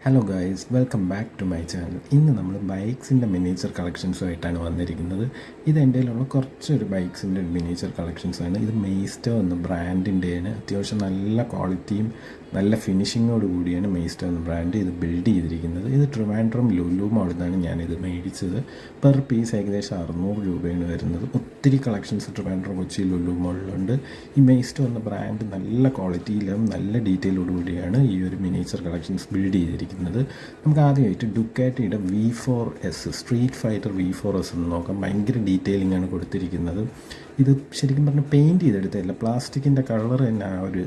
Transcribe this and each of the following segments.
Hello guys, welcome back to my channel. ഇന്ന് നമ്മൾ ബൈക്സിൻ്റെ miniature കളക്ഷൻസുമായിട്ടാണ് വന്നിരിക്കുന്നത്. ഇത് എൻ്റെ കയ്യിലുള്ള കുറച്ചൊരു ബൈക്സിൻ്റെ മിനിയേച്ചർ കളക്ഷൻസാണ്. ഇത് മെയ്സ്റ്റോ എന്ന ബ്രാൻഡിൻ്റെയാണ്. അത്യാവശ്യം നല്ല ക്വാളിറ്റിയും നല്ല ഫിനിഷിങ്ങോട് കൂടിയാണ് മെയ്സ്റ്റോ എന്ന ബ്രാൻഡ് ഇത് ബിൽഡ് ചെയ്തിരിക്കുന്നത്. ഇത് ട്രിവാൻഡ്രം ലുലു മോളിൽ നിന്നാണ് ഞാനിത് മേടിച്ചത്. പെർ പീസ് ഏകദേശം 600 രൂപയാണ് വരുന്നത്. ഒത്തിരി കളക്ഷൻസ് ട്രിവാൻഡ്രം കൊച്ചി ലുലു മോളിലുണ്ട്. ഈ മെയ്സ്റ്റോ എന്ന ബ്രാൻഡ് നല്ല ക്വാളിറ്റിയിലും നല്ല ഡീറ്റെയിലോട് കൂടിയാണ് ഈ ഒരു മിനിയേച്ചർ കളക്ഷൻസ് ബിൽഡ് ചെയ്തിരിക്കുന്നത്. നമുക്ക് ആദ്യമായിട്ട് ഡുക്കാറ്റിയുടെ V4S സ്ട്രീറ്റ് ഫൈറ്റർ V4S എന്ന് നോക്കാം. ഭയങ്കര ഡീറ്റെയിലിംഗ് ആണ് കൊടുത്തിരിക്കുന്നത്. ഇത് ശരിക്കും പറഞ്ഞാൽ പെയിൻറ്റ് ചെയ്തെടുത്തതല്ല, പ്ലാസ്റ്റിക്കിൻ്റെ കളർ തന്നെ ആ ഒരു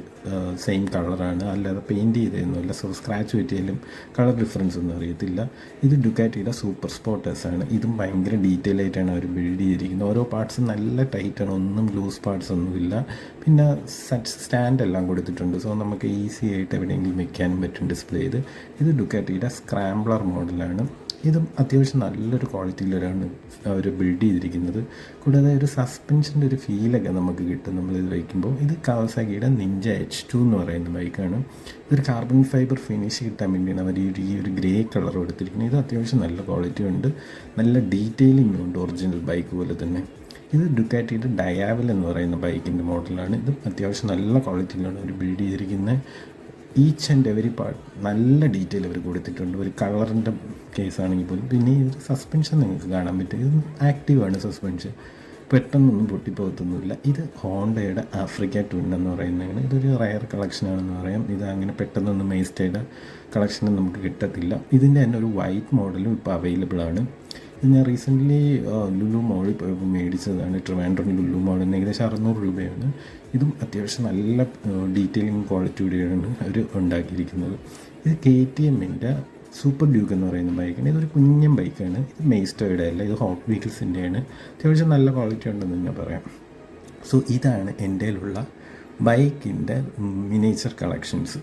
സെയിം കളറാണ്, അല്ലാതെ പെയിൻറ്റ് ചെയ്തൊന്നുമില്ല. സോ സ്ക്രാച്ച് പറ്റിയാലും കളർ ഡിഫറൻസ് ഒന്നും അറിയത്തില്ല. ഇത് ഡുക്കാറ്റിയുടെ സൂപ്പർ സ്പോർട്ട് എസ് ആണ്. ഇതും ഭയങ്കര ഡീറ്റെയിൽ ആയിട്ടാണ് അവർ ബിൽഡ് ചെയ്തിരിക്കുന്നത്. ഓരോ പാർട്സും നല്ല ടൈറ്റാണ്, ഒന്നും ലൂസ് പാർട്സ് ഒന്നുമില്ല. പിന്നെ സ്റ്റാൻഡ് എല്ലാം കൊടുത്തിട്ടുണ്ട്. സോ നമുക്ക് ഈസി ആയിട്ട് എവിടെയെങ്കിലും വെക്കാനും പറ്റും ഡിസ്പ്ലേ ചെയ്ത്. ഇത് ഡുക്കാറ്റിയുടെ സ്ക്രാംബ്ലർ മോഡലാണ്. ഇതും അത്യാവശ്യം നല്ലൊരു ക്വാളിറ്റിയിലാണ് അവർ ബിൽഡ് ചെയ്തിരിക്കുന്നത്. കൂടാതെ ഒരു സസ്പെൻഷൻ്റെ ഒരു ഫീലൊക്കെ നമുക്ക് കിട്ടും നമ്മളിത് വയ്ക്കുമ്പോൾ. ഇത് കാവാസാക്കിയുടെ നിഞ്ച H2 എന്ന് പറയുന്ന ബൈക്കാണ്. ഇതൊരു കാർബൺ ഫൈബർ ഫിനിഷ് കിട്ടാൻ വേണ്ടിയാണ് അവർ ഈ ഒരു ഗ്രേ കളർ കൊടുത്തിരിക്കുന്നത്. ഇത് അത്യാവശ്യം നല്ല ക്വാളിറ്റി ഉണ്ട്, നല്ല ഡീറ്റെയിലിംഗ് ഉണ്ട്, ഒറിജിനൽ ബൈക്ക് പോലെ തന്നെ. ഇത് ഡുക്കാറ്റിയുടെ ഡയാവൽ എന്ന് പറയുന്ന ബൈക്കിൻ്റെ മോഡലാണ്. ഇത് അത്യാവശ്യം നല്ല ക്വാളിറ്റിയിലാണ് അവർ ബിൽഡ് ചെയ്തിരിക്കുന്നത്. ഈച്ച് ആൻഡ് എവരി പാർട്ട് നല്ല ഡീറ്റെയിൽ അവർ കൊടുത്തിട്ടുണ്ട്. ഒരു കളറിൻ്റെ കേസാണെങ്കിൽ പോലും. പിന്നെ ഈ സസ്പെൻഷൻ നിങ്ങൾക്ക് കാണാൻ പറ്റും. ഇത് ആക്റ്റീവാണ് സസ്പെൻഷൻ, പെട്ടെന്നൊന്നും പൊട്ടിപ്പോകത്തൊന്നുമില്ല. ഇത് ഹോണ്ടയുടെ ആഫ്രിക്ക ട്വിൻ എന്ന് പറയുന്നതാണ്. ഇതൊരു റയർ കളക്ഷനാണെന്ന് പറയാം. ഇത് അങ്ങനെ പെട്ടെന്നൊന്നും മെയ്സ്റ്റയുടെ കളക്ഷനും നമുക്ക് കിട്ടത്തില്ല. ഇതിൻ്റെ തന്നെ ഒരു വൈറ്റ് മോഡലും ഇപ്പോൾ അവൈലബിൾ ആണ്. ഇത് ഞാൻ റീസെൻ്റ്ലി ലുലു മോളിൽ പോയപ്പോൾ മേടിച്ചതാണ്. ട്രിവാൻഡ്രം ലുലു മോളിൽ നിന്ന് ഏകദേശം 600 രൂപയാണ്. ഇതും അത്യാവശ്യം നല്ല ഡീറ്റെയിലിംഗ് ക്വാളിറ്റിയോടെയാണ് അവർ ഉണ്ടാക്കിയിരിക്കുന്നത്. ഇത് KTMൻ്റെ സൂപ്പർ ഡ്യൂക്ക് എന്ന് പറയുന്ന ബൈക്കാണ്. ഇതൊരു കുഞ്ഞൻ ബൈക്കാണ്. ഇത് മെയ്സ്റ്റോയുടെ അല്ല, ഇത് ഹോട്ട് വീക്കിൾസിൻ്റെയാണ്. അത്യാവശ്യം നല്ല ക്വാളിറ്റി ഉണ്ടെന്ന് ഞാൻ പറയാം. സോ ഇതാണ് എൻ്റെ കയ്യിലുള്ള ബൈക്കിൻ്റെ മിനിയേച്ചർ കളക്ഷൻസ്.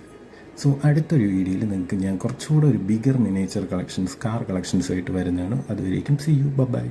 സോ അടുത്തൊരു വീഡിയോയിൽ നിങ്ങൾക്ക് ഞാൻ കുറച്ചുകൂടെ ഒരു ബിഗർ മിനിയേച്ചർ കളക്ഷൻസ്, കാർ കളക്ഷൻസുമായിട്ട് വരുന്നതാണ്. അതുവരേക്കും സീ യു, ബൈ.